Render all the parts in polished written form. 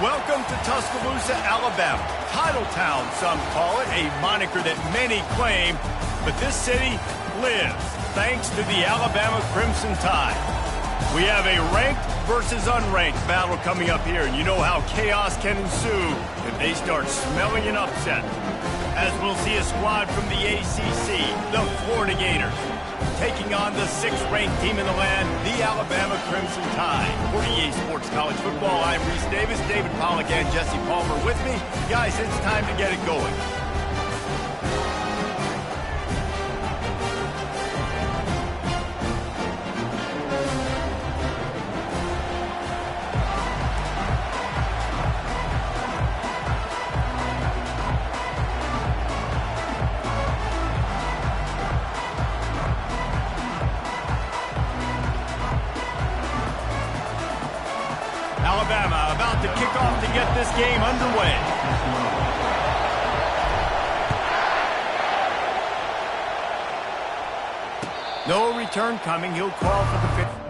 Welcome to Tuscaloosa, Alabama. Title Town, some call it, a moniker that many claim, but this city lives thanks to the Alabama Crimson Tide. We have a ranked versus unranked battle coming up here, and you know how chaos can ensue if they start smelling an upset. As we'll see a squad from the ACC, the Florida Gators, taking on the 6th-ranked team in the land, the Alabama Crimson Tide. For EA Sports College Football, I'm Reese Davis, David Pollack, and Jesse Palmer with me. Guys, it's time to get it going. Alabama about to kick off to get this game underway. No return coming. He'll call for the fifth.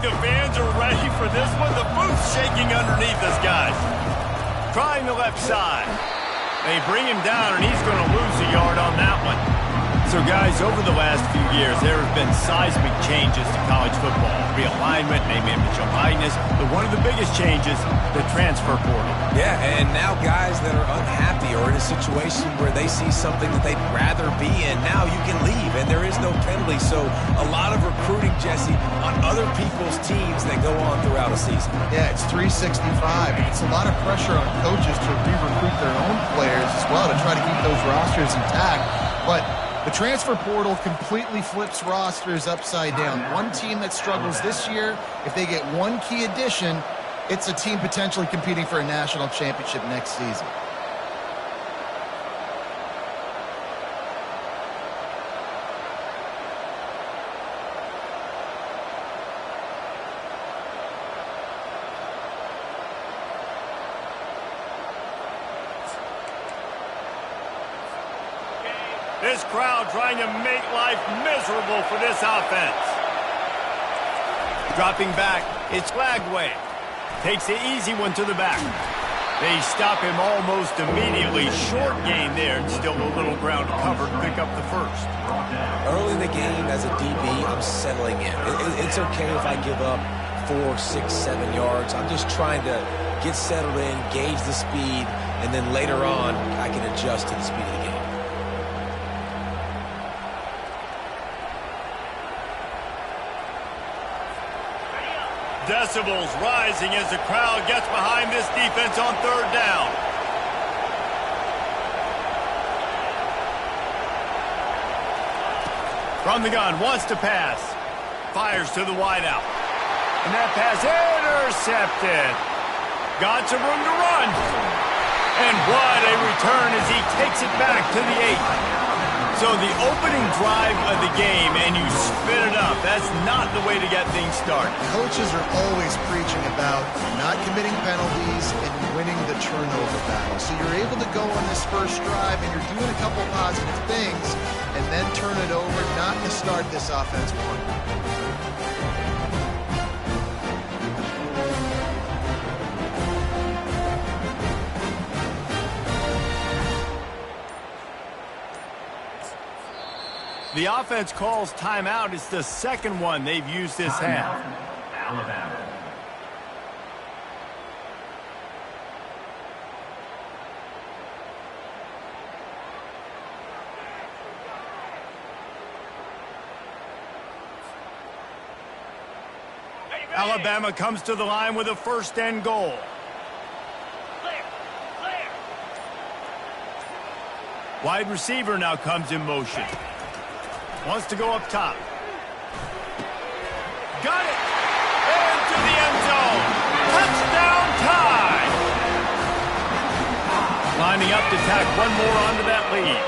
The fans are ready for this one. The booth's shaking underneath us, guys. Trying the left side. They bring him down, and he's going to lose a yard on that one. So, guys, over the last few years, there have been seismic changes to college football. Realignment, name, image, and likeness. But one of the biggest changes, the transfer portal. Yeah, and now guys that are unhappy or in a situation where they see something that they'd rather be in, now you can leave, and there is no penalty. So a lot of recruiting, Jesse, on other people's teams that go on throughout a season. Yeah, it's 365. It's a lot of pressure on coaches to re-recruit their own players as well to try to keep those rosters intact. But the transfer portal completely flips rosters upside down. One team that struggles this year, if they get one key addition, it's a team potentially competing for a national championship next season. This crowd trying to make life miserable for this offense. Dropping back, it's Lagway. Takes the easy one to the back. They stop him almost immediately. Short gain there, and still a little ground covered. Pick up the first. Early in the game, as a DB, I'm settling in. It's okay if I give up 4, 6, 7 yards. I'm just trying to get settled in, gauge the speed, and then later on, I can adjust to the speed of the game. Decibels rising as the crowd gets behind this defense on third down. From the gun, wants to pass. Fires to the wideout. And that pass intercepted. Got some room to run. And what a return as he takes it back to the 8. So the opening drive of the game, and you spin it up. That's not the way to get things started. Coaches are always preaching about not committing penalties and winning the turnover battle. So you're able to go on this first drive, and you're doing a couple positive things, and then turn it over, not to start this offense one. The offense calls timeout. It's the second one they've used this half. Alabama. Alabama comes to the line with a first and goal. Wide receiver now comes in motion. Wants to go up top. Got it! Into the end zone. Touchdown time! Lining up to tack one more onto that lead.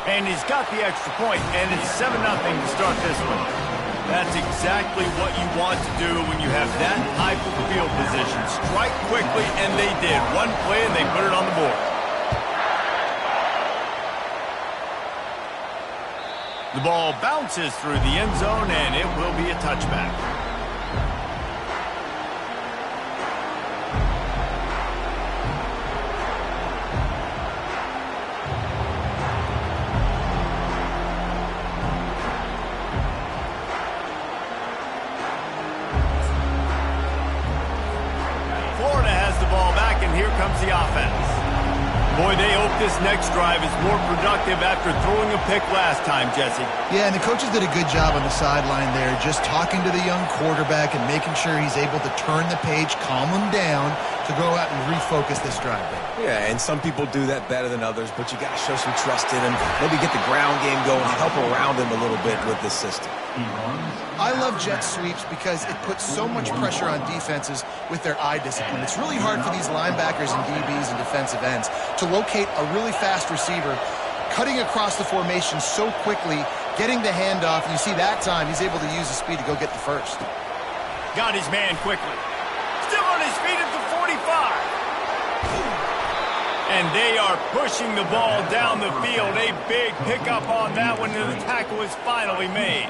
And he's got the extra point, and it's 7-0 to start this one. That's exactly what you want to do when you have that type of field position. Strike quickly, and they did. One play, and they put it on the board. The ball bounces through the end zone, and it will be a touchback. Here comes the offense. Boy, they hope this next drive is more productive after throwing a pick last time, Jesse. Yeah, and the coaches did a good job on the sideline there, just talking to the young quarterback and making sure he's able to turn the page, calm him down to go out and refocus this drive. Yeah, and some people do that better than others, but you got to show some trust in him. Maybe get the ground game going, help around him a little bit with this system. I love jet sweeps because it puts so much pressure on defenses with their eye discipline. It's really hard for these linebackers and DBs and defensive ends to locate a really fast receiver, cutting across the formation so quickly, getting the handoff, and you see that time he's able to use the speed to go get the first. Got his man quickly. Still on his feet at the 45. And they are pushing the ball down the field. A big pickup on that one, and the tackle is finally made.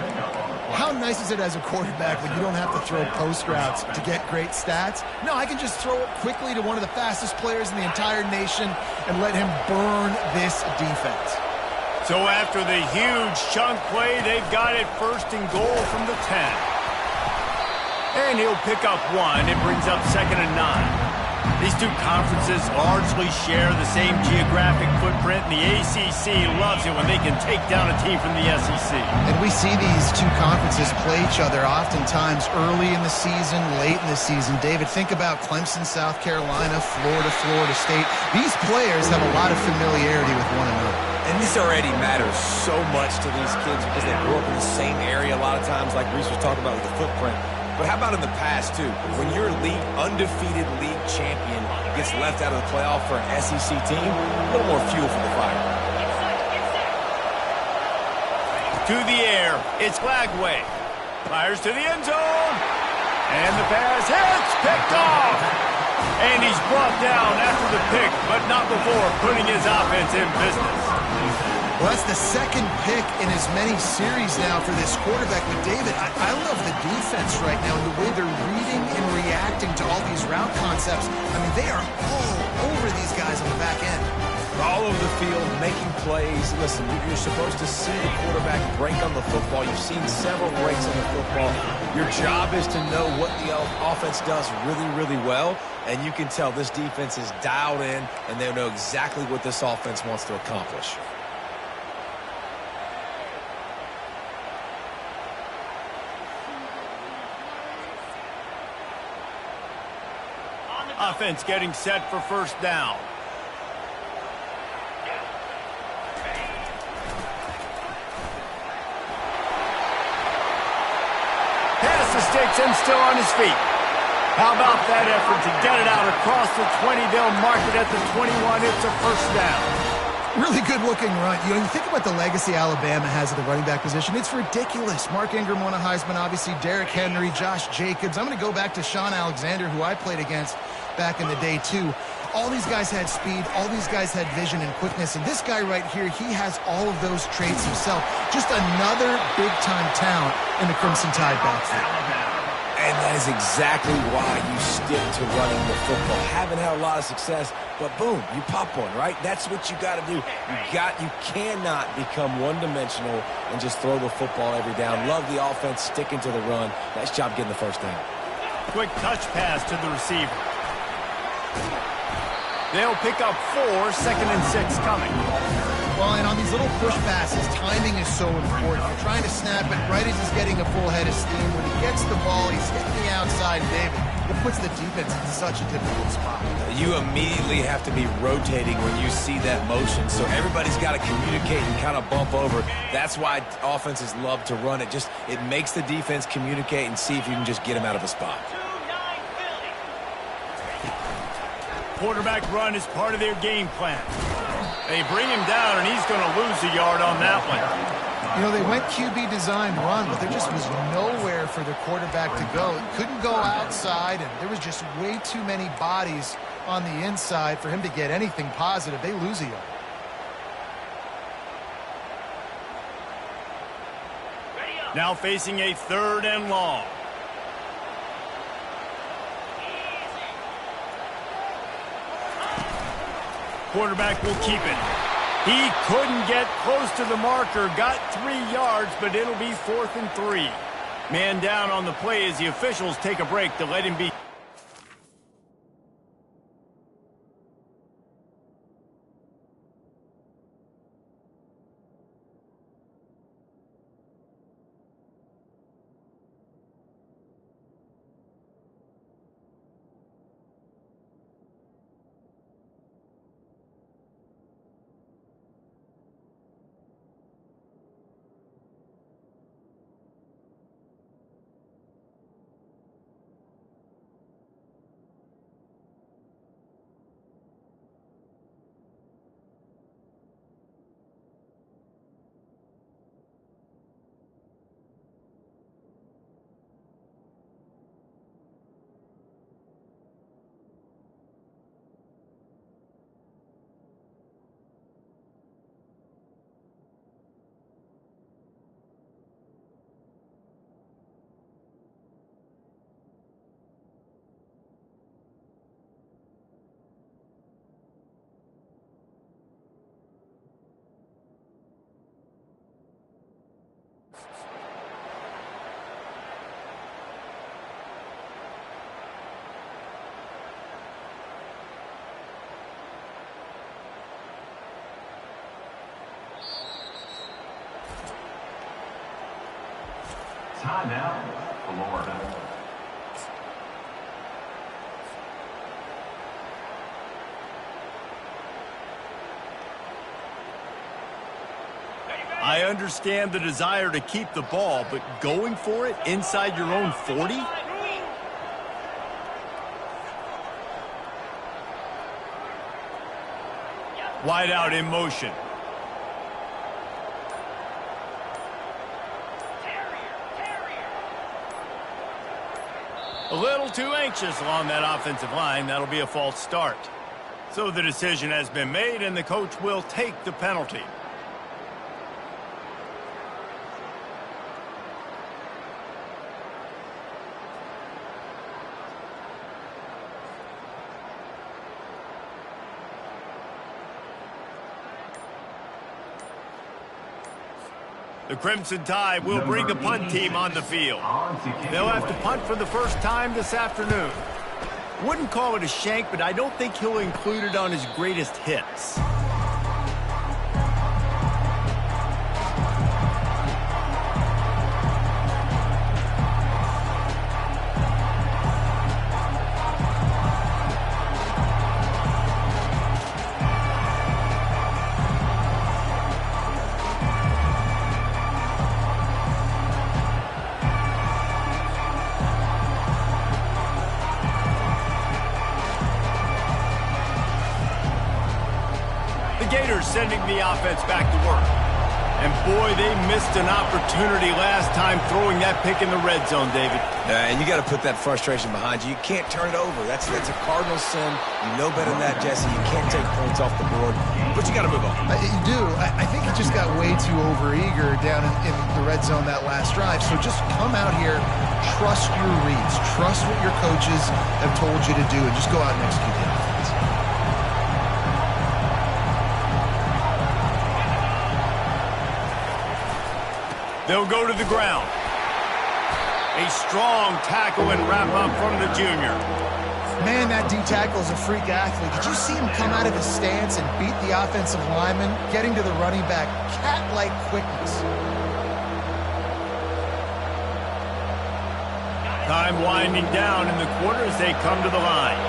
How nice is it as a quarterback when you don't have to throw post routes to get great stats? No, I can just throw it quickly to one of the fastest players in the entire nation and let him burn this defense. So after the huge chunk play, they've got it first and goal from the 10. And he'll pick up one. It brings up 2nd and 9. These two conferences largely share the same geographic footprint, and the ACC loves it when they can take down a team from the SEC. And we see these two conferences play each other oftentimes early in the season, late in the season. David, think about Clemson, South Carolina, Florida, Florida State. These players have a lot of familiarity with one another. And this already matters so much to these kids because they grew up in the same area a lot of times, like Reese was talking about with the footprint. But how about in the past, too? When your undefeated league champion gets left out of the playoff for an SEC team, a little more fuel for the fire. To the air, it's Lagway. Fires to the end zone. And the pass hits, picked off. And he's brought down after the pick, but not before putting his offense in business. Well, that's the second pick in as many series now for this quarterback. But, David, I love the defense right now and the way they're reading and reacting to all these route concepts. I mean, they are all over these guys on the back end. All over the field, making plays. Listen, you're supposed to see the quarterback break on the football. You've seen several breaks on the football. Your job is to know what the offense does really, really well. And you can tell this defense is dialed in, and they know exactly what this offense wants to accomplish. Offense getting set for first down. gets him still on his feet. How about that effort to get it out across the 20? They'll mark it at the 21. It's a first down. Really good-looking run. You think about the legacy Alabama has at the running back position. It's ridiculous. Mark Ingram won a Heisman, obviously. Derrick Henry, Josh Jacobs. I'm going to go back to Sean Alexander, who I played against back in the day, too. All these guys had speed. All these guys had vision and quickness. And this guy right here, he has all of those traits himself. Just another big-time talent in the Crimson Tide backfield. And that is exactly why you stick to running the football. Haven't had a lot of success, but boom, you pop one, right? That's what you got to do. You cannot become one-dimensional and just throw the football every down. Love the offense, sticking to the run. Nice job getting the first down. Quick touch pass to the receiver. They'll pick up 4, 2nd and 6 coming. Well, and on these little push passes, timing is so important. You're trying to snap it right as he's getting a full head of steam. When he gets the ball, he's hitting the outside, David. It puts the defense in such a difficult spot. You immediately have to be rotating when you see that motion, so everybody's got to communicate and kind of bump over. That's why offenses love to run it. It makes the defense communicate and see if you can just get him out of a spot. Quarterback run is part of their game plan. They bring him down, and he's going to lose a yard on that one. They went QB design run, but there just was nowhere for the quarterback to go. He couldn't go outside, and there was just way too many bodies on the inside for him to get anything positive. They lose a yard. Now facing a 3rd and long. Quarterback will keep it. He couldn't get close to the marker. Got 3 yards, but it'll be 4th and 3. Man down on the play as the officials take a break to let him be. Timeout, Florida. I understand the desire to keep the ball, but going for it inside your own 40? Wide out in motion. A little too anxious along that offensive line. That'll be a false start. So the decision has been made, and the coach will take the penalty. The Crimson Tide will bring the punt team on the field. They'll have to punt for the first time this afternoon. Wouldn't call it a shank, but I don't think he'll include it on his greatest hits. sending the offense back to work. And boy, they missed an opportunity last time throwing that pick in the red zone, David. And you got to put that frustration behind you. You can't turn it over. That's a cardinal sin. You know better than that, Jesse. You can't take points off the board, but you got to move on. You do. I think he just got way too overeager down in the red zone that last drive. So just come out here, trust your reads, trust what your coaches have told you to do, and just go out and execute the offense. They'll go to the ground. A strong tackle and wrap up from the junior. Man, that D-tackle is a freak athlete. Did you see him come out of his stance and beat the offensive lineman, getting to the running back? Cat-like quickness. Time winding down in the quarter as they come to the line.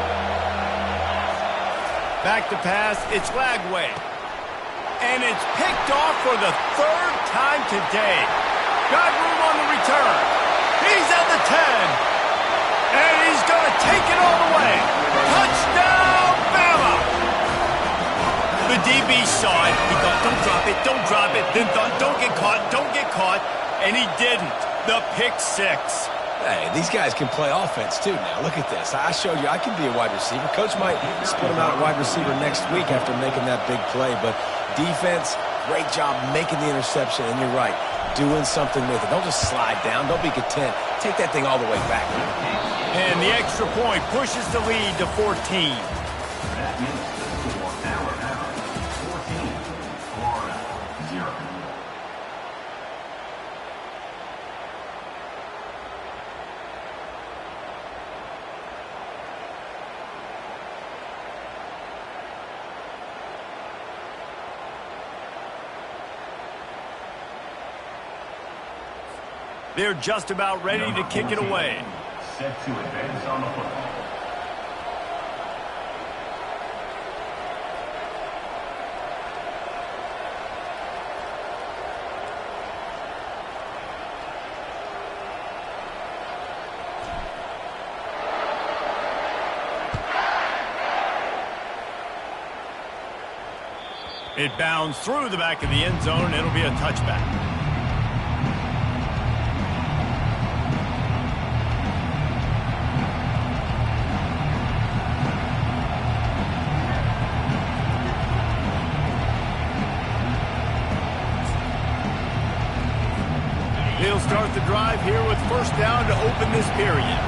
Back to pass, it's Lagway. And it's picked off for the third time today. Got room on the return. He's at the 10. And he's going to take it all the way. Touchdown, Bama! The DB saw it. He thought, don't drop it. Then thought, don't get caught. And he didn't. The pick six. Hey, these guys can play offense, too, now. Look at this. I showed you I can be a wide receiver. Coach might split him out at wide receiver next week after making that big play. But defense, great job making the interception. And you're right, doing something with it. Don't just slide down. Don't be content. Take that thing all the way back. And the extra point pushes the lead to 14. That makes the score Alabama 14, Florida 0. They're just about ready to kick it away. Set to advance on the football. It bounds through the back of the end zone. It'll be a touchback. He'll start the drive here with first down to open this period.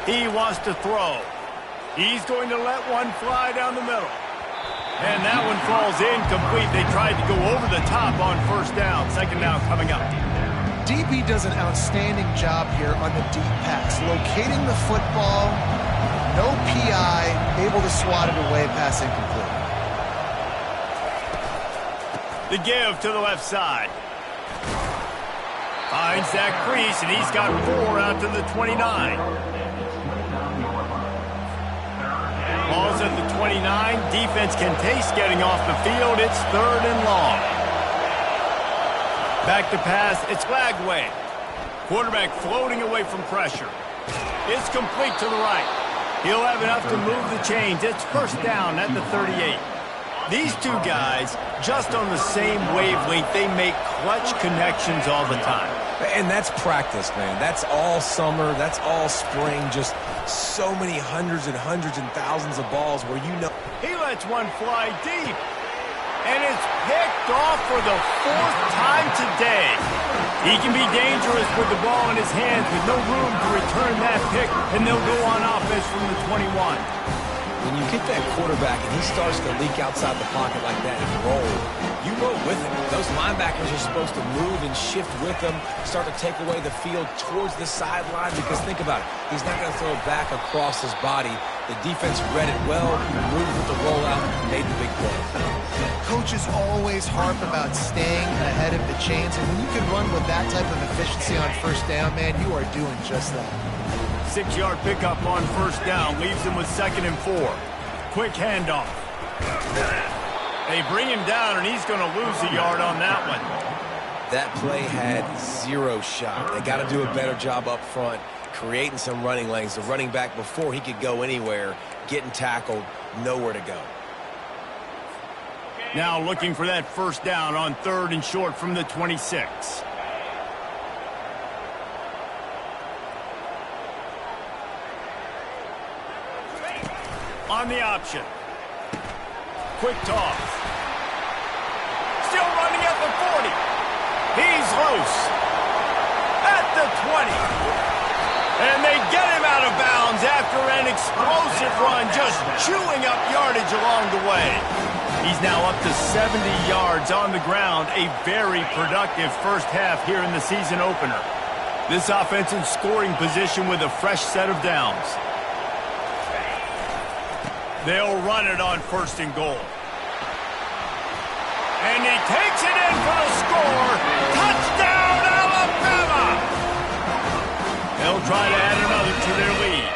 He wants to throw. He's going to let one fly down the middle. And that one falls incomplete. They tried to go over the top on first down. Second down coming up. DB does an outstanding job here on the deep pass. Locating the football, no PI, able to swat it away, pass incomplete. The give to the left side. Finds that crease, and he's got 4 out to the 29. Ball's at the 29. Defense can taste getting off the field. It's 3rd and long. Back to pass. It's Lagway. Quarterback floating away from pressure. It's complete to the right. He'll have enough to move the chains. It's first down at the 38. These two guys, just on the same wavelength, they make clutch connections all the time. And that's practice, man. That's all summer. That's all spring. Just so many hundreds and thousands of balls where you know. He lets one fly deep. And it's picked off for the 4th time today. He can be dangerous with the ball in his hands with no room to return that pick, and they'll go on offense from the 21. When you get that quarterback and he starts to leak outside the pocket like that and roll, you roll with him. Those linebackers are supposed to move and shift with him, start to take away the field towards the sideline, because think about it. He's not going to throw it back across his body. The defense read it well, moved with the rollout, made the big play. Coaches always harp about staying ahead of the chains, and when you can run with that type of efficiency on first down, man, you are doing just that. 6-yard pickup on first down leaves him with 2nd and 4. Quick handoff. They bring him down, and he's going to lose a yard on that one. That play had 0 shot. They got to do a better job up front, creating some running lanes. The running back, before he could go anywhere, getting tackled, nowhere to go. Now looking for that first down on 3rd and short from the 26. On the option. Quick toss. Still running at the 40. He's loose. At the 20. And they get him out of bounds after an explosive run, just chewing up yardage along the way. He's now up to 70 yards on the ground, a very productive first half here in the season opener. This offense in scoring position with a fresh set of downs. They'll run it on 1st and goal. And he takes it in for the score. Touchdown, Alabama! They'll try to add another to their lead.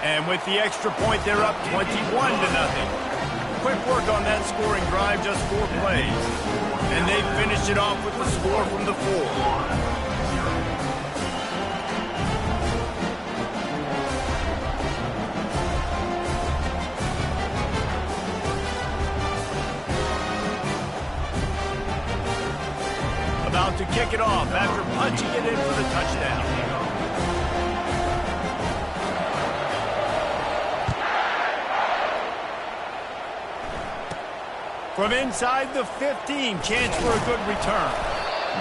And with the extra point, they're up 21-0. Quick work on that scoring drive, just 4 plays. And they finish it off with the score from the 4. About to kick it off after punching it in for the touchdown. From inside the 15, chance for a good return.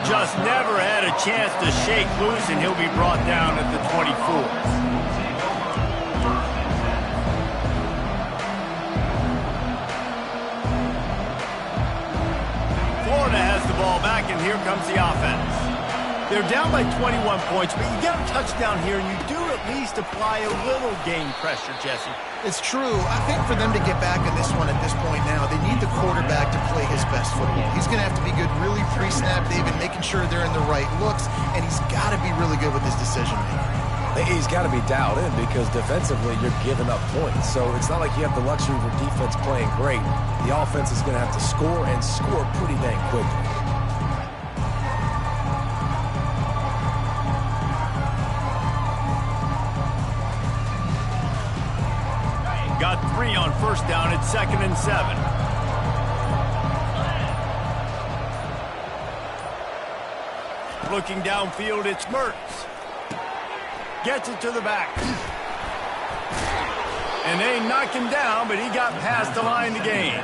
Just never had a chance to shake loose, and he'll be brought down at the 24. Florida has the ball back, and here comes the offense. They're down by 21 points, but you get a touchdown here, and you do at least apply a little game pressure, Jesse. It's true. I think for them to get back in this one at this point now, they need the quarterback to play his best football. He's going to have to be good really pre-snap, David, making sure they're in the right looks, and he's got to be really good with his decision-making. He's got to be dialed in because defensively you're giving up points. So it's not like you have the luxury of your defense playing great. The offense is going to have to score and score pretty dang quickly. Got 3 on 1st down at 2nd and 7. Looking downfield, it's Mertz. Gets it to the back. And they knock him down, but he got past the line to gain.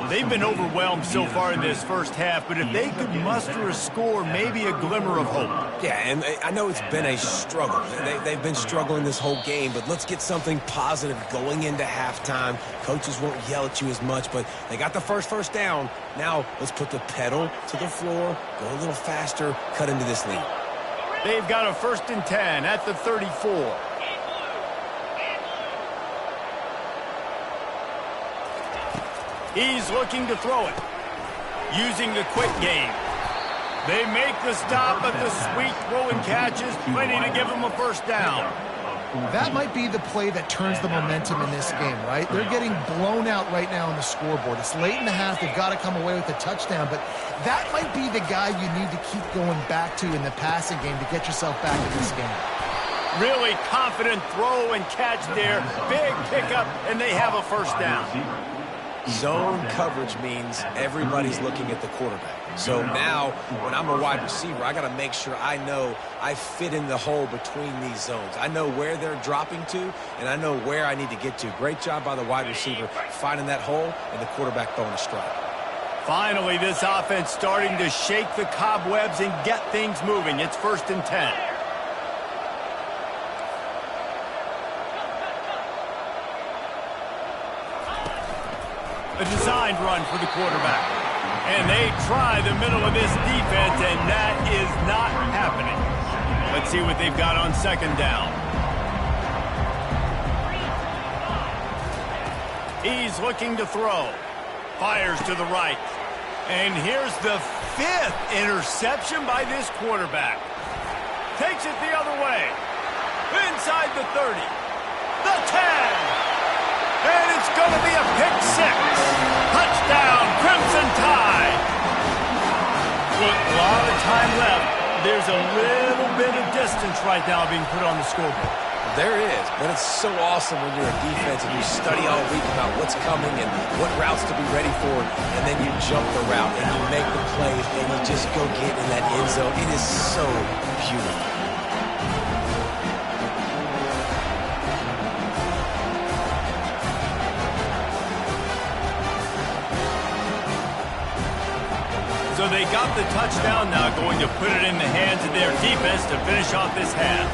They've been overwhelmed so far in this first half, but if they could muster a score, maybe a glimmer of hope. Yeah, and I know it's been a struggle. They've been struggling this whole game, but let's get something positive going into halftime. Coaches won't yell at you as much, but they got the first down. Now let's put the pedal to the floor, go a little faster, cut into this lead. They've got a 1st and 10 at the 34. He's looking to throw it, using the quick game. They make the stop, but the sweet throw and catch is plenty to give them a 1st down. That might be the play that turns the momentum in this game, right? They're getting blown out right now on the scoreboard. It's late in the half. They've got to come away with a touchdown, but that might be the guy you need to keep going back to in the passing game to get yourself back in this game. Really confident throw and catch there. Big pickup, and they have a 1st down. Zone coverage means everybody's looking at the quarterback. So now, when I'm a wide receiver, I got to make sure I know I fit in the hole between these zones. I know where they're dropping to, and I know where I need to get to. Great job by the wide receiver finding that hole and the quarterback throwing a strike. Finally, this offense starting to shake the cobwebs and get things moving. It's 1st and 10. A designed run for the quarterback. And they try the middle of this defense, and that is not happening. Let's see what they've got on 2nd down. He's looking to throw. Fires to the right. And here's the 5th interception by this quarterback. Takes it the other way. Inside the 30. The 10. And it's going to be a pick 6. Touchdown, Crimson Tide. With a lot of time left, there's a little bit of distance right now being put on the scoreboard. There is, but it's so awesome when you're a defense and you study all week about what's coming and what routes to be ready for, and then you jump the route and you make the plays and you just go get in that end zone. It is so beautiful. So they got the touchdown, now going to put it in the hands of their defense to finish off this half.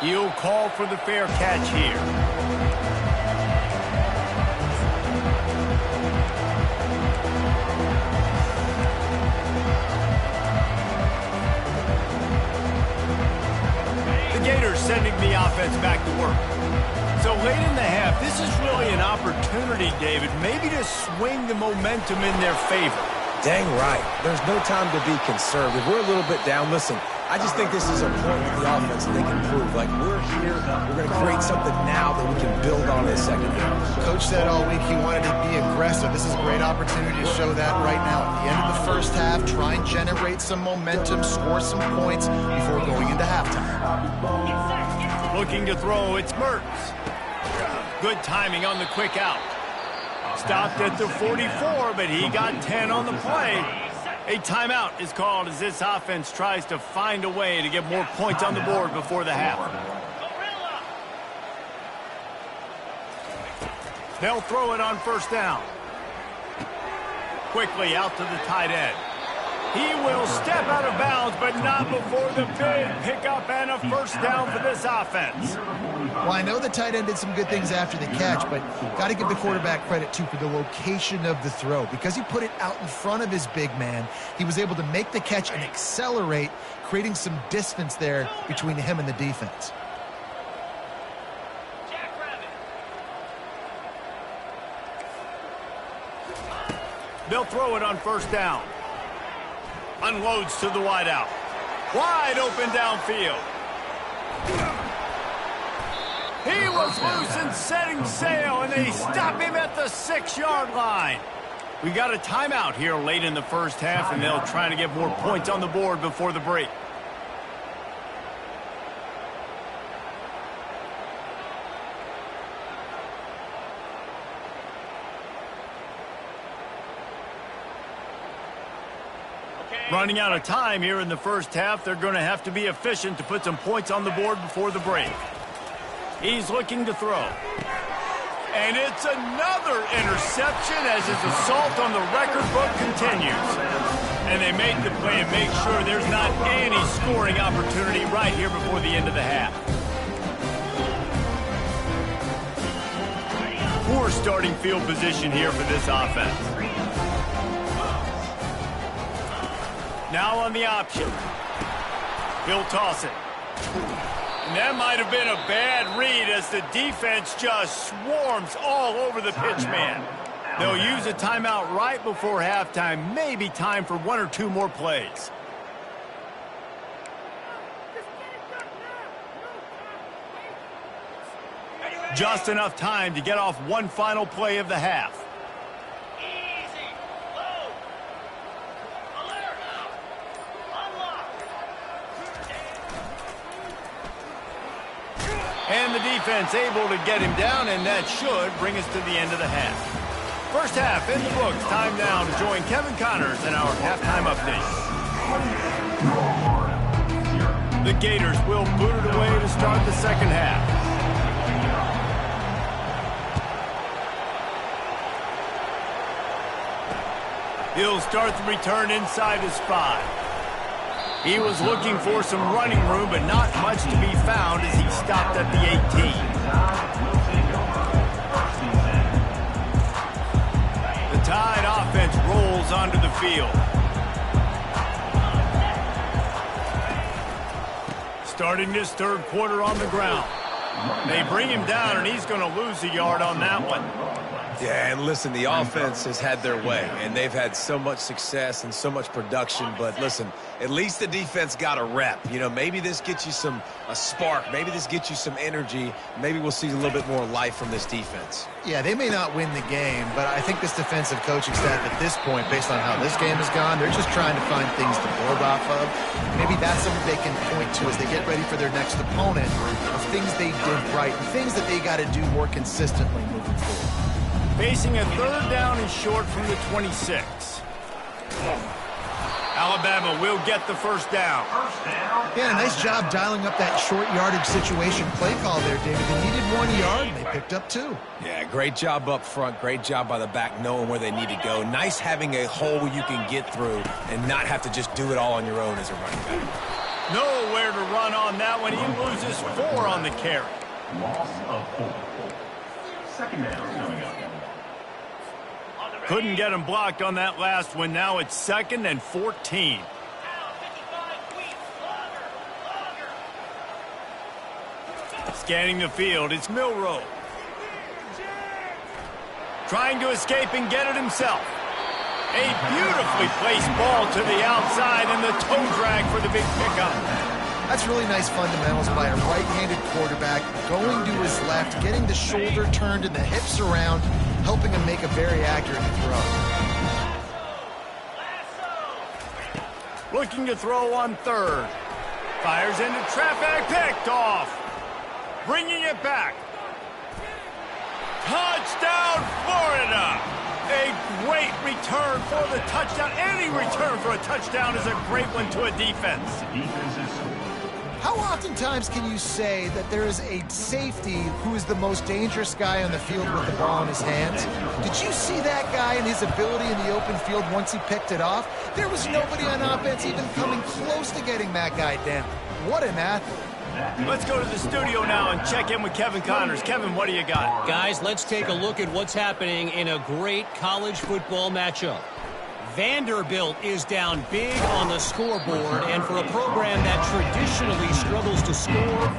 He'll call for the fair catch here. Gators sending the offense back to work. So late in the half, this is really an opportunity, David, maybe to swing the momentum in their favor. Dang right. There's no time to be conservative. We're a little bit down. Listen, I just think this is a point in the offense that they can prove. Like, we're here, we're going to create something now that we can build on in the second half. Coach said all week he wanted to be aggressive. This is a great opportunity to show that right now. At the end of the first half, try and generate some momentum, score some points before going into halftime. Looking to throw, it's Mertz. Good timing on the quick out. Stopped at the 44, but he got 10 on the play. A timeout is called as this offense tries to find a way to get more points on the board before the half. They'll throw it on first down. Quickly out to the tight end. He will step out of bounds, but not before the big pickup and a first down for this offense. Well, I know the tight end did some good things after the catch, but got to give the quarterback credit, too, for the location of the throw. Because he put it out in front of his big man, he was able to make the catch and accelerate, creating some distance there between him and the defense. They'll throw it on first down. Unloads to the wideout. Wide open downfield. He was loose and setting sail, and they stop him at the 6-yard line. We got a timeout here late in the first half, and they'll try to get more points on the board before the break. Running out of time here in the first half. They're going to have to be efficient to put some points on the board before the break. He's looking to throw. And it's another interception as his assault on the record book continues. And they make the play and make sure there's not any scoring opportunity right here before the end of the half. Poor starting field position here for this offense. Now on the option. He'll toss it. And that might have been a bad read as the defense just swarms all over the pitch man. They'll use a timeout right before halftime. Maybe time for one or two more plays. Just enough time to get off one final play of the half. And the defense able to get him down, and that should bring us to the end of the half. First half in the books. Time now to join Kevin Connors in our halftime update. The Gators will boot it away to start the second half. He'll start the return inside his 5. He was looking for some running room, but not much to be found as he stopped at the 18. The Tide offense rolls onto the field. Starting this third quarter on the ground. They bring him down, and he's going to lose a yard on that one. Yeah, and listen, the offense has had their way, and they've had so much success and so much production. But listen, at least the defense got a rep. You know, maybe this gets you a spark. Maybe this gets you some energy. Maybe we'll see a little bit more life from this defense. Yeah, they may not win the game, but I think this defensive coaching staff at this point, based on how this game has gone, they're just trying to find things to build off of. Maybe that's something they can point to as they get ready for their next opponent, of things they did right, and things that they got to do more consistently moving forward. Facing a 3rd down and short from the 26. Alabama will get the 1st down. Yeah, nice job dialing up that short yardage situation play call there, David. They needed 1 yard, and they picked up 2. Yeah, great job up front. Great job by the back knowing where they need to go. Nice having a hole you can get through and not have to just do it all on your own as a running back. Nowhere to run on that one. He loses 4 on the carry. Loss of 4. 2nd down coming up. Couldn't get him blocked on that last one. Now it's 2nd and 14. Scanning the field, it's Milroe. Trying to escape and get it himself. A beautifully placed ball to the outside and the toe drag for the big pickup. That's really nice fundamentals by a right-handed quarterback, going to his left, getting the shoulder turned and the hips around, helping him make a very accurate throw. Looking to throw on 3rd. Fires into traffic, picked off. Bringing it back. Touchdown, Florida! A great return for the touchdown. Any return for a touchdown is a great one to a defense. Defensive score. How oftentimes can you say that there is a safety who is the most dangerous guy on the field with the ball in his hands? Did you see that guy and his ability in the open field once he picked it off? There was nobody on offense even coming close to getting that guy down. What an athlete. Let's go to the studio now and check in with Kevin Connors. Kevin, what do you got? Guys, let's take a look at what's happening in a great college football matchup. Vanderbilt is down big on the scoreboard, and for a program that traditionally struggles to score,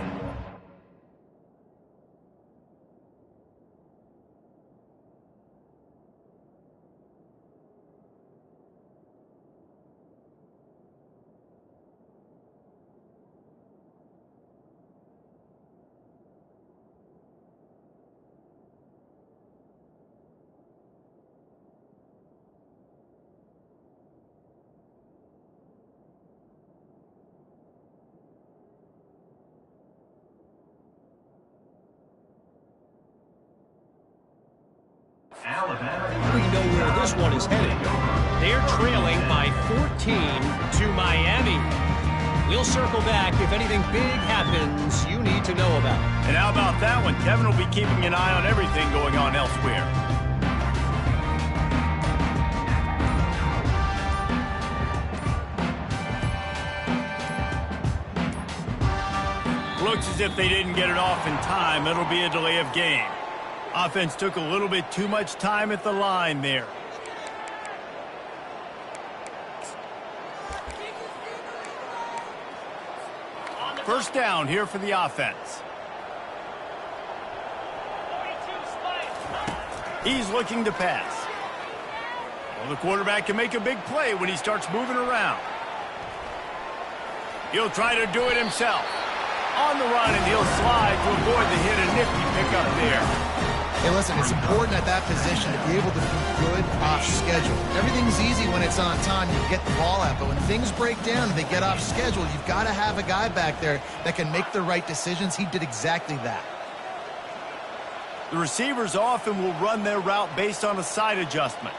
we know where this one is headed. They're trailing by 14 to Miami. We'll circle back if anything big happens you need to know about. And how about that one? Kevin will be keeping an eye on everything going on elsewhere. Looks as if they didn't get it off in time. It'll be a delay of game. Offense took a little bit too much time at the line there. First down here for the offense. He's looking to pass. Well, the quarterback can make a big play when he starts moving around. He'll try to do it himself. On the run, and he'll slide to avoid the hit. A nifty pickup there. Hey, listen, it's important at that position to be able to be good off schedule. Everything's easy when it's on time. You get the ball out, but when things break down and they get off schedule, you've got to have a guy back there that can make the right decisions. He did exactly that. The receivers often will run their route based on a side adjustment.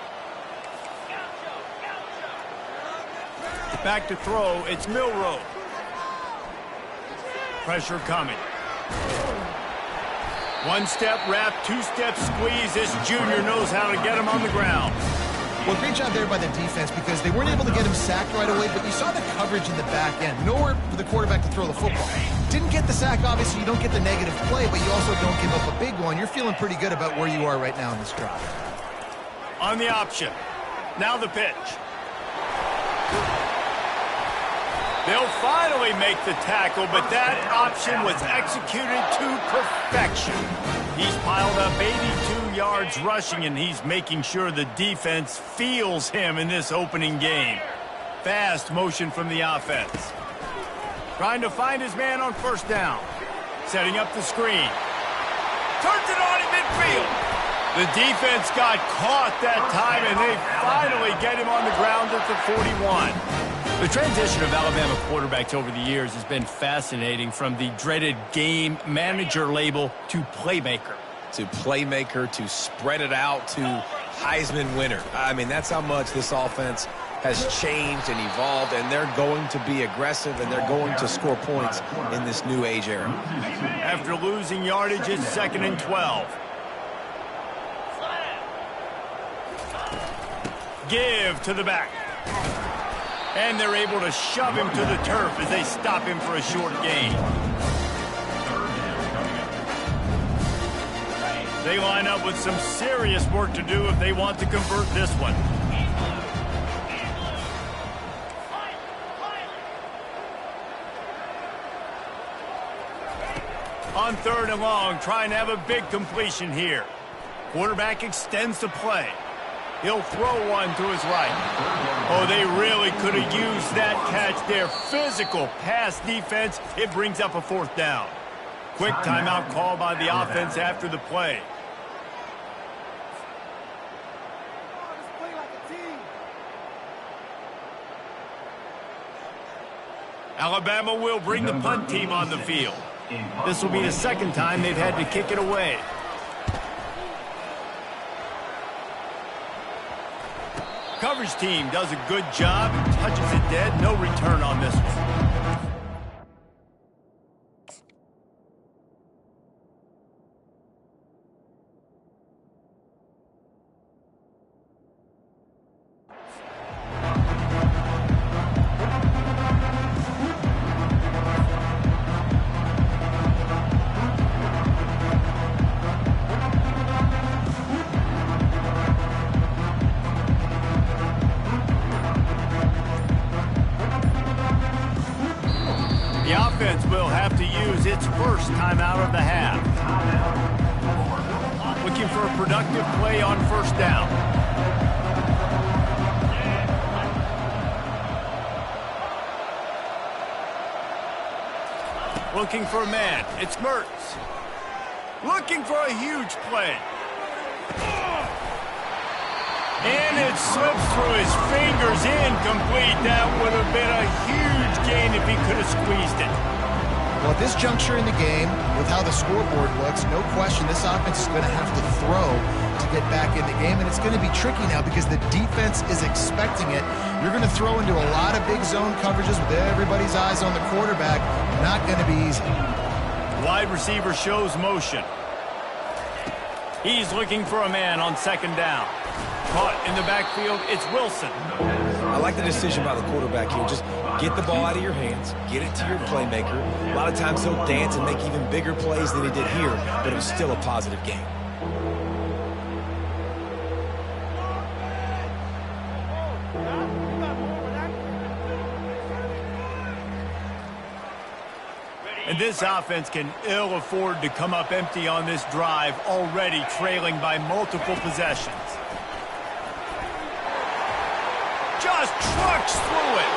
Back to throw, it's Milroe. Pressure coming. One step wrap, two-step squeeze. This junior knows how to get him on the ground. Well, great job there by the defense because they weren't able to get him sacked right away, but you saw the coverage in the back end. Nowhere for the quarterback to throw the football. Didn't get the sack, obviously. You don't get the negative play, but you also don't give up a big one. You're feeling pretty good about where you are right now in this drive. On the option. Now the pitch. They'll finally make the tackle, but that option was executed to perfection. He's piled up 82 yards rushing, and he's making sure the defense feels him in this opening game. Fast motion from the offense. Trying to find his man on first down. Setting up the screen. Turns it on in midfield. The defense got caught that time, and they finally get him on the ground at the 41. The transition of Alabama quarterbacks over the years has been fascinating, from the dreaded game manager label to playmaker. To playmaker, to spread it out, to Heisman winner. I mean, that's how much this offense has changed and evolved, and they're going to be aggressive, and they're going to score points in this new age era. After losing yardage, it's 2nd and 12. Give to the back. And they're able to shove him to the turf as they stop him for a short gain. They line up with some serious work to do if they want to convert this one. On 3rd and long, trying to have a big completion here. Quarterback extends the play. He'll throw one to his right. Oh, they really could have used that catch there. Physical pass defense. It brings up a 4th down. Quick timeout call by the offense after the play. Alabama will bring the punt team on the field. This will be the 2nd time they've had to kick it away. Coverage team does a good job. Touches it dead. No return on this one. The offense will have to use its first timeout of the half. Looking for a productive play on 1st down. Looking for a man. It's Mertz. Looking for a huge play. And it slips through his fingers, incomplete. That would have been a huge gain if he could have squeezed it. Well, at this juncture in the game, with how the scoreboard looks, no question this offense is going to have to throw to get back in the game, and it's going to be tricky now because the defense is expecting it. You're going to throw into a lot of big zone coverages with everybody's eyes on the quarterback. Not going to be easy. Wide receiver shows motion. He's looking for a man on 2nd down. Caught in the backfield, it's Wilson. I like the decision by the quarterback here. Just get the ball out of your hands, get it to your playmaker. A lot of times he'll dance and make even bigger plays than he did here, but it was still a positive game. And this offense can ill afford to come up empty on this drive, already trailing by multiple possessions. Just trucks through it.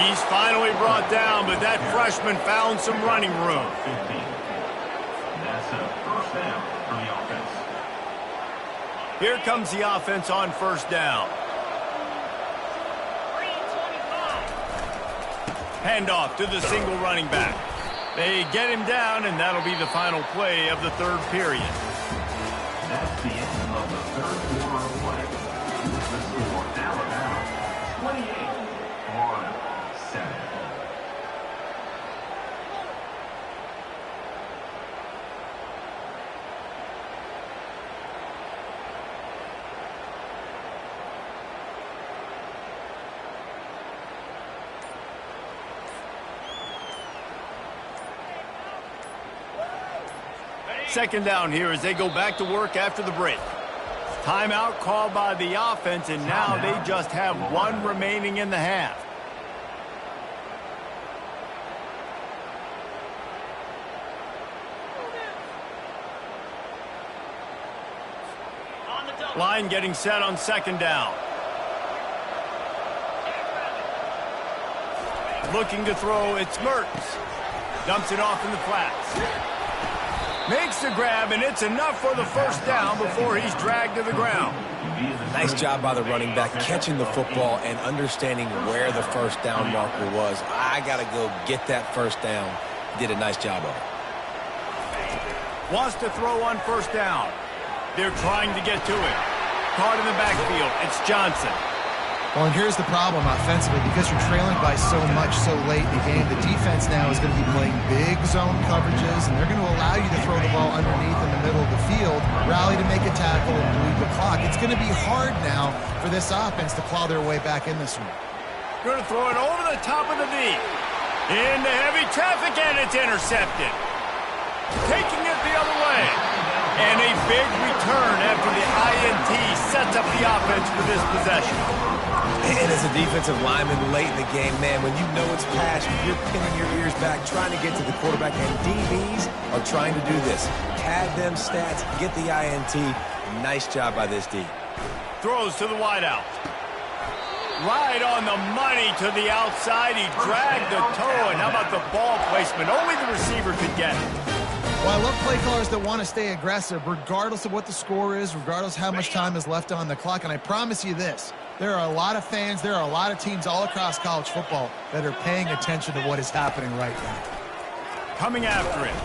He's finally brought down, but that freshman found some running room. That's a 1st down for the offense. Here comes the offense on 1st down. Handoff to the single running back. They get him down, and that'll be the final play of the 3rd period. That's the end of the 3rd quarter of play. The score, Alabama 28-7. Second down here as they go back to work after the break. Timeout called by the offense, and now they just have one remaining in the half. Line getting set on second down. Looking to throw, it's Mertz. Dumps it off in the flats. Makes the grab, and it's enough for the first down before he's dragged to the ground. Nice job by the running back, catching the football and understanding where the first down marker was. I got to go get that first down. Did a nice job of it. Wants to throw on first down. They're trying to get to it. Caught in the backfield. It's Johnson. Well, and here's the problem offensively. Because you're trailing by so much so late in the game, the defense now is going to be playing big zone coverages, and they're going to allow you to throw the ball underneath in the middle of the field, rally to make a tackle, and bleed the clock. It's going to be hard now for this offense to claw their way back in this one. Going to throw it over the top of the knee. Into heavy traffic, and it's intercepted. Taking it the other way. And a big return after the INT sets up the offense for this possession. And as a defensive lineman late in the game, man, when you know it's past, you're pinning your ears back, trying to get to the quarterback, and DBs are trying to do this. Pad them stats, get the INT. Nice job by this D. Throws to the wideout. Right on the money to the outside. He dragged the toe, and how about the ball placement? Only the receiver could get it. Well, I love play callers that want to stay aggressive regardless of what the score is, regardless how much time is left on the clock. And I promise you this, there are a lot of fans, there are a lot of teams all across college football that are paying attention to what is happening right now. Coming after it.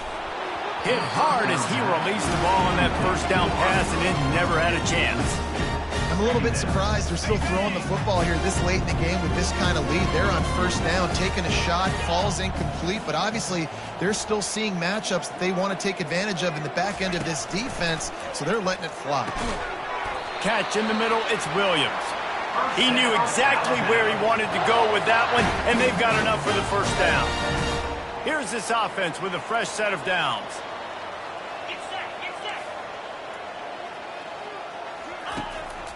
Hit hard as he released the ball on that first down pass, and it never had a chance. I'm a little bit surprised they're still throwing the football here this late in the game with this kind of lead. They're on first down, taking a shot, falls incomplete, but obviously they're still seeing matchups that they want to take advantage of in the back end of this defense, so they're letting it fly. Catch in the middle, it's Williams. He knew exactly where he wanted to go with that one, and they've got enough for the first down. Here's this offense with a fresh set of downs.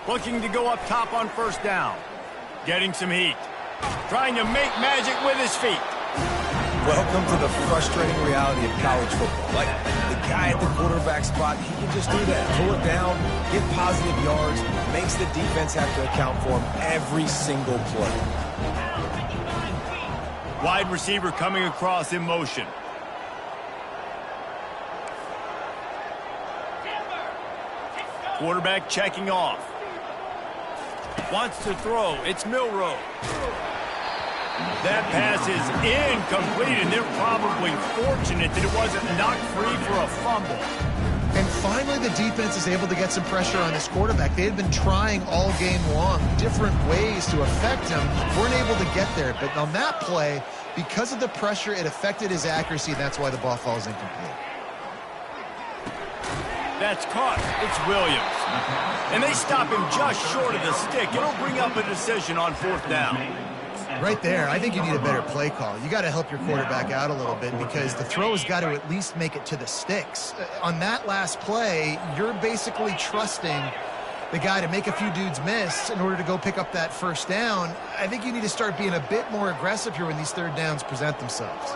Looking to go up top on first down. Getting some heat. Trying to make magic with his feet. Welcome to the frustrating reality of college football. Like, the guy at the quarterback spot, he can just do that. Pull it down, get positive yards, makes the defense have to account for him every single play. Wide receiver coming across in motion. Quarterback checking off. Wants to throw. It's Milroe. That pass is incomplete, and they're probably fortunate that it wasn't knocked free for a fumble. And finally, the defense is able to get some pressure on this quarterback. They had been trying all game long different ways to affect him. Weren't able to get there. But on that play, because of the pressure, it affected his accuracy. That's why the ball falls incomplete. That's caught. It's Williams. And they stop him just short of the stick. It'll bring up a decision on fourth down. Right there, I think you need a better play call. You got to help your quarterback out a little bit because the throw has got to at least make it to the sticks. On that last play, you're basically trusting the guy to make a few dudes miss in order to go pick up that first down. I think you need to start being a bit more aggressive here when these third downs present themselves.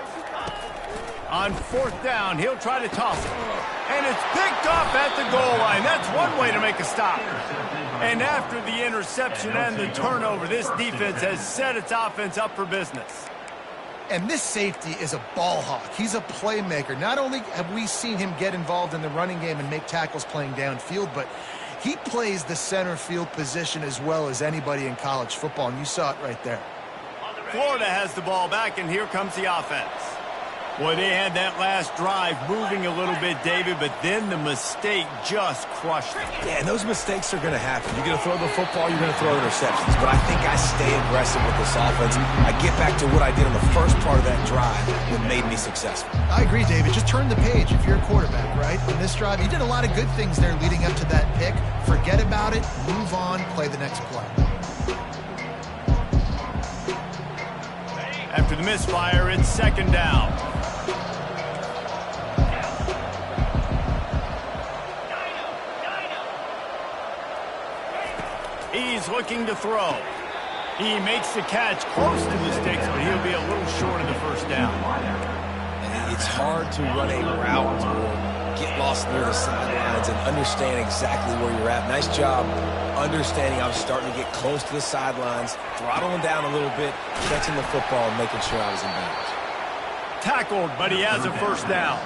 On fourth down, he'll try to toss it. And it's picked off at the goal line. That's one way to make a stop. And after the interception and the turnover, this defense has set its offense up for business. And this safety is a ball hawk. He's a playmaker. Not only have we seen him get involved in the running game and make tackles playing downfield, but he plays the center field position as well as anybody in college football, and you saw it right there. Florida has the ball back, and here comes the offense. Boy, they had that last drive moving a little bit, David, but then the mistake just crushed it. Yeah, and those mistakes are going to happen. You're going to throw the football, you're going to throw interceptions. But I think I stay aggressive with this offense. I get back to what I did in the first part of that drive that made me successful. I agree, David. Just turn the page if you're a quarterback, right? In this drive, you did a lot of good things there leading up to that pick. Forget about it, move on, play the next play. After the misfire, it's second down. He's looking to throw. He makes the catch close to the sticks, but he'll be a little short of the first down. And it's hard to run a route or get lost near the sidelines and understand exactly where you're at. Nice job understanding I was starting to get close to the sidelines, throttling down a little bit, catching the football, and making sure I was in bounds. Tackled, but he has a first down.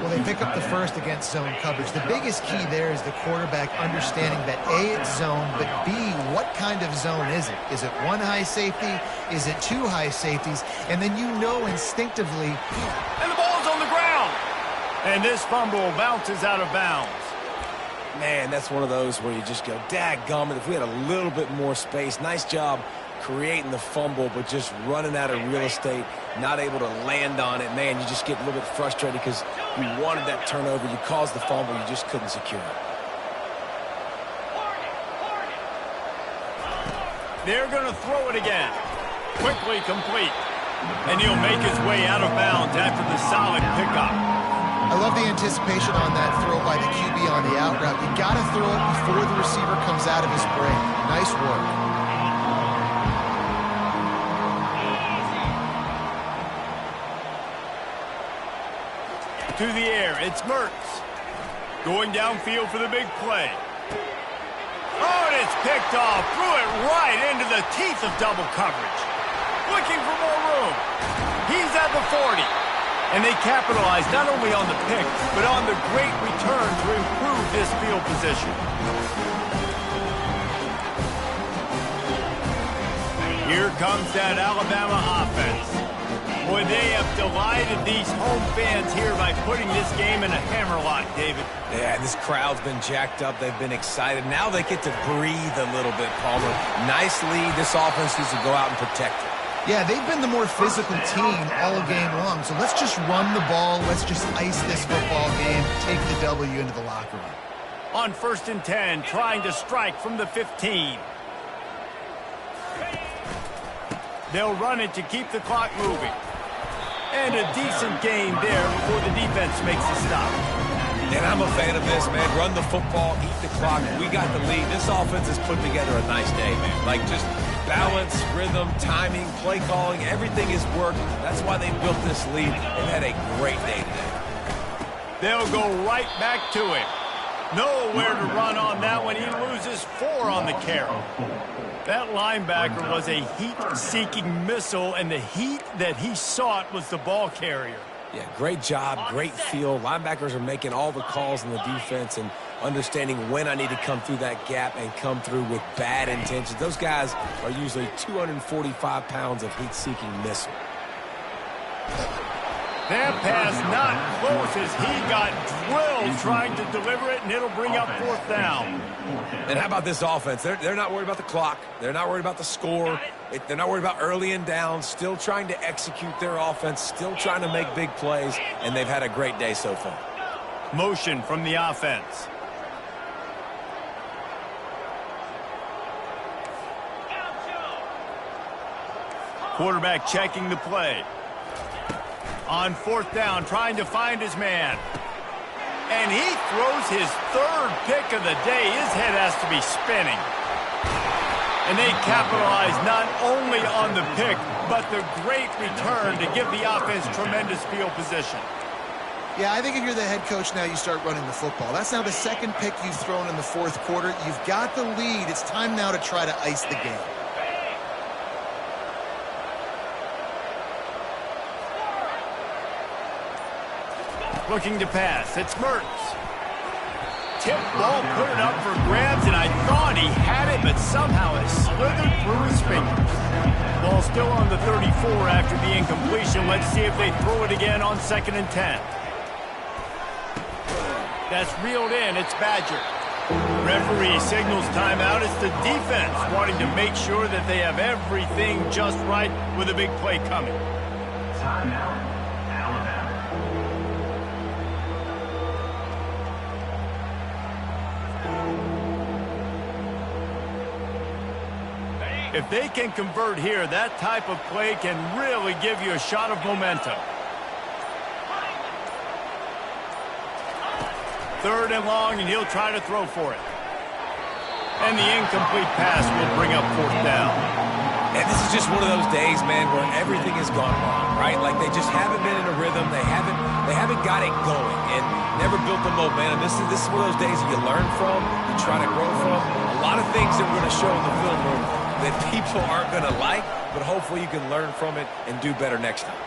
Well, they pick up the first against zone coverage. The biggest key there is the quarterback understanding that A, it's zone, but B, what kind of zone is it? Is it one high safety? Is it two high safeties? And then you know instinctively. And the ball's on the ground. And this fumble bounces out of bounds. Man, that's one of those where you just go, dadgummit, if we had a little bit more space. Nice job creating the fumble, but just running out of real estate, not able to land on it. Man, you just get a little bit frustrated because you wanted that turnover. You caused the fumble. You just couldn't secure it. They're going to throw it again. Quickly complete. And he'll make his way out of bounds after the solid pickup. I love the anticipation on that throw by the QB on the out route. You got to throw it before the receiver comes out of his break. Nice work. To the air, it's Mertz. Going downfield for the big play. Oh, and it's picked off. Threw it right into the teeth of double coverage. Looking for more room. He's at the 40. And they capitalize not only on the pick, but on the great return to improve this field position. Here comes that Alabama offense. Boy, they have delighted these home fans here by putting this game in a hammerlock, David. Yeah, this crowd's been jacked up. They've been excited. Now they get to breathe a little bit, Palmer. Nice lead. This offense needs to go out and protect it. Yeah, they've been the more physical team all game long. So let's just run the ball. Let's just ice this football game. Take the W into the locker room. On 1st and 10, trying to strike from the 15. They'll run it to keep the clock moving. And a decent game there before the defense makes a stop. And I'm a fan of this, man. Run the football, eat the clock. We got the lead. This offense has put together a nice day, man. Like just balance, rhythm, timing, play calling, everything has worked. That's why they built this lead. They've had a great day today. They'll go right back to him. Nowhere to run on that one. He loses 4 on the carry. That linebacker was a heat-seeking missile, and the heat that he sought was the ball carrier. Yeah, great job, great feel. Linebackers are making all the calls in the defense and understanding when I need to come through that gap and come through with bad intentions. Those guys are usually 245 pounds of heat-seeking missile. That pass not close as he got drilled trying to deliver it, and it'll bring up 4th down. And how about this offense? They're not worried about the clock. They're not worried about the score. They're not worried about early and down. Still trying to execute their offense. Still trying to make big plays. And they've had a great day so far. Motion from the offense. Quarterback checking the play. On 4th down, trying to find his man. And he throws his 3rd pick of the day. His head has to be spinning. And they capitalize not only on the pick, but the great return to give the offense tremendous field position. Yeah, I think if you're the head coach now, you start running the football. That's now the 2nd pick you've thrown in the 4th quarter. You've got the lead. It's time now to try to ice the game. Looking to pass. It's Mertz. Tip ball, put it up for grabs, and I thought he had it, but somehow it slithered through his fingers. Ball still on the 34 after the incompletion. Let's see if they throw it again on 2nd and 10. That's reeled in. It's Badger. Referee signals timeout. It's the defense wanting to make sure that they have everything just right with a big play coming. Timeout, Alabama. If they can convert here, that type of play can really give you a shot of momentum. 3rd and long, and he'll try to throw for it. And the incomplete pass will bring up 4th down. And this is is just one of those days, man, where everything has gone wrong, right? Like they just haven't been in a rhythm. They haven't got it going and never built the momentum. This is one of those days that you learn from, you try to grow from. A lot of things that we're going to show in the film room that people aren't going to like, but hopefully you can learn from it and do better next time.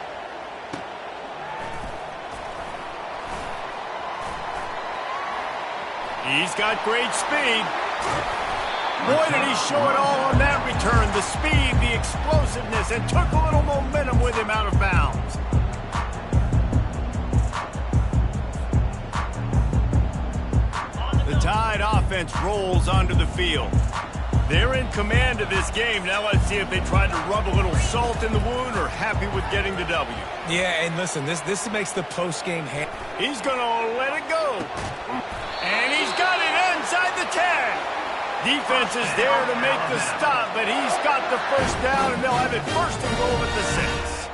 He's got great speed. Boy, did he show it all on that return. The speed, the explosiveness, and took a little momentum with him out of bounds. The Tide offense rolls onto the field. They're in command of this game. Now let's see if they try to rub a little salt in the wound or happy with getting the W. Yeah, and listen, this makes the post-game hand. He's going to let it go. And he's got it inside the 10. Defense is there to make the stop, but he's got the first down, and they'll have it first and goal at the 6.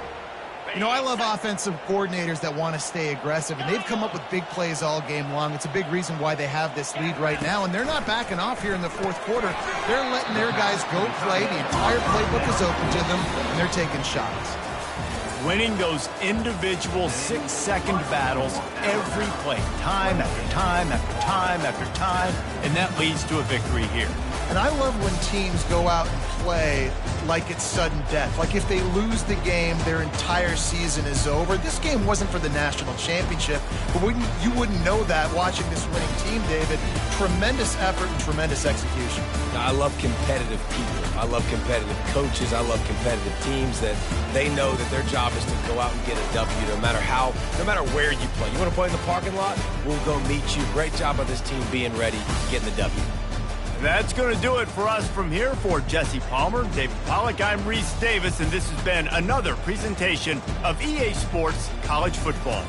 You know, I love offensive coordinators that want to stay aggressive, and they've come up with big plays all game long. It's a big reason why they have this lead right now, and they're not backing off here in the fourth quarter. They're letting their guys go play. The entire playbook is open to them, and they're taking shots. Winning those individual 6-second battles every play, time after time after time after time, and that leads to a victory here. And I love when teams go out and play like it's sudden death. Like if they lose the game, their entire season is over. This game wasn't for the national championship, but you wouldn't know that watching this winning team, David. Tremendous effort and tremendous execution. I love competitive people. I love competitive coaches. I love competitive teams that they know that their job is to go out and get a W no matter where you play. You want to play in the parking lot? We'll go meet you. Great job of this team being ready, getting the W. That's going to do it for us from here. For Jesse Palmer, David Pollack, I'm Reese Davis, and this has been another presentation of EA Sports College Football.